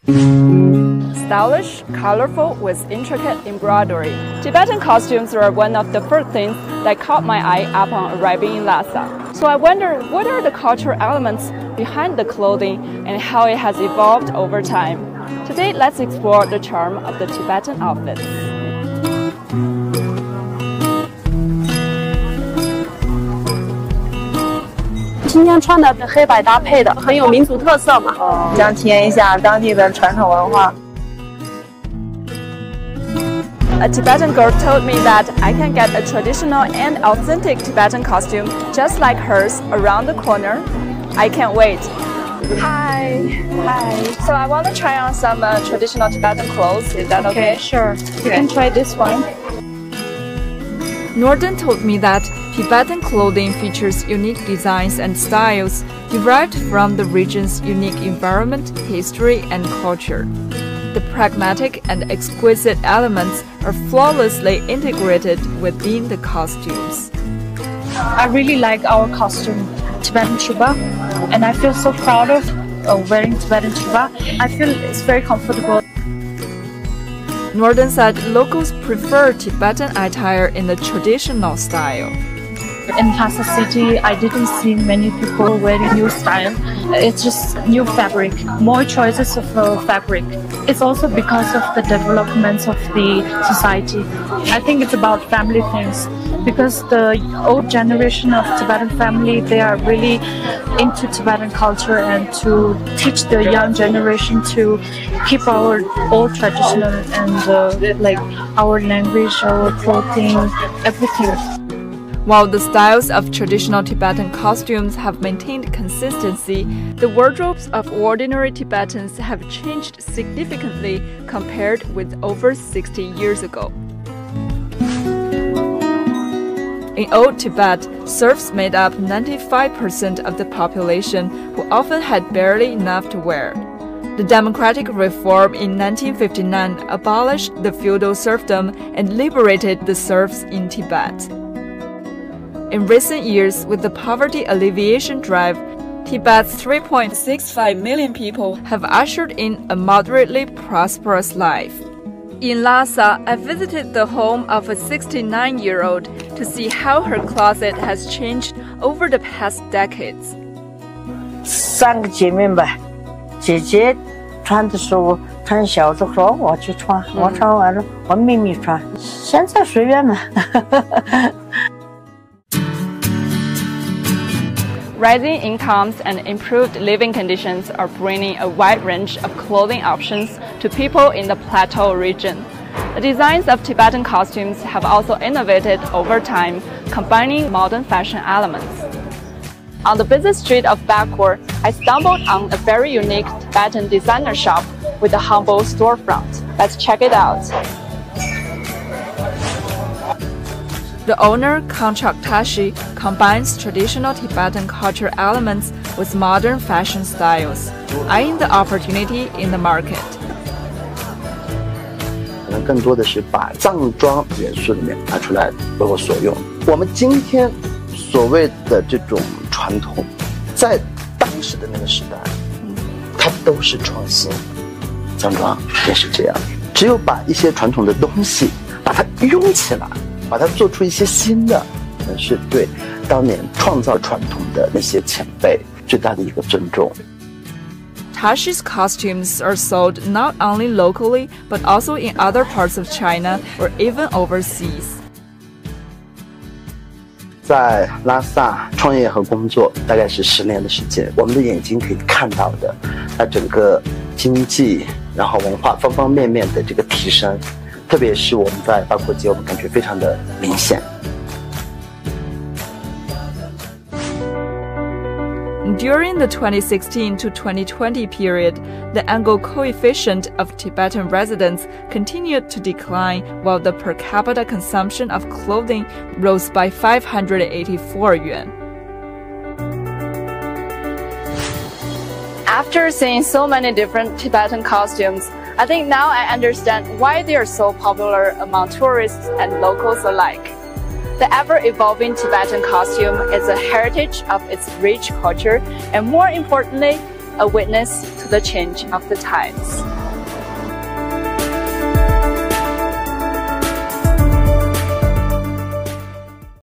Stylish, colorful, with intricate embroidery. Tibetan costumes were one of the first things that caught my eye upon arriving in Lhasa. So I wonder, what are the cultural elements behind the clothing and how it has evolved over time? Today, let's explore the charm of the Tibetan outfits. 今天穿的黑白搭配的，很有民族特色嘛。想体验一下当地的传统文化。 A Tibetan girl told me that I can get a traditional and authentic Tibetan costume just like hers around the corner. I can't wait. Hi. So I want to try on some traditional Tibetan clothes. Is that okay? Okay, sure. You can try this one. Norden told me that Tibetan clothing features unique designs and styles derived from the region's unique environment, history, and culture. The pragmatic and exquisite elements are flawlessly integrated within the costumes. I really like our costume, Tibetan chuba, and I feel so proud of wearing Tibetan chuba. I feel it's very comfortable. Norden said locals prefer Tibetan attire in the traditional style. In Lhasa city, I didn't see many people wearing new style. It's just new fabric, more choices of fabric. It's also because of the developments of the society. I think it's about family things because the old generation of Tibetan family, they are really into Tibetan culture and to teach the young generation to keep our old traditional and like our language, our clothing, everything. While the styles of traditional Tibetan costumes have maintained consistency, the wardrobes of ordinary Tibetans have changed significantly compared with over 60 years ago. In old Tibet, serfs made up 95% of the population who often had barely enough to wear. The democratic reform in 1959 abolished the feudal serfdom and liberated the serfs in Tibet. In recent years, with the poverty alleviation drive, Tibet's 3.65 million people have ushered in a moderately prosperous life. In Lhasa, I visited the home of a 69-year-old to see how her closet has changed over the past decades. 3个姐妹吧，姐姐穿的时候穿小时候我去穿，我穿完了我妹妹穿，现在随便嘛。Rising incomes and improved living conditions are bringing a wide range of clothing options to people in the plateau region. The designs of Tibetan costumes have also innovated over time, combining modern fashion elements. On the busy street of Backward, I stumbled on a very unique Tibetan designer shop with a humble storefront. Let's check it out. The owner, Kanchak Tashi, combines traditional Tibetan culture elements with modern fashion styles, eyeing the opportunity in the market. 可能更多的是把藏装元素里面拿出来为我所用。我们今天所谓的这种传统，在当时的那个时代，它都是创新。藏装也是这样，只有把一些传统的东西把它用起来。 把它做出一些新的，是对当年创造传统的那些前辈最大的一个尊重。 Tashi's costumes are sold not only locally but also in other parts of China or even overseas. 在拉萨创业和工作大概是10年的时间，我们的眼睛可以看到的，它整个经济然后文化方方面面的这个提升。 特别是我们在八廓街，我们感觉非常的明显。During the 2016 to 2020 period, the angle coefficient of Tibetan residents continued to decline, while the per capita consumption of clothing rose by 584 yuan. After seeing so many different Tibetan costumes, I think now I understand why they are so popular among tourists and locals alike. The ever-evolving Tibetan costume is a heritage of its rich culture and, more importantly, a witness to the change of the times.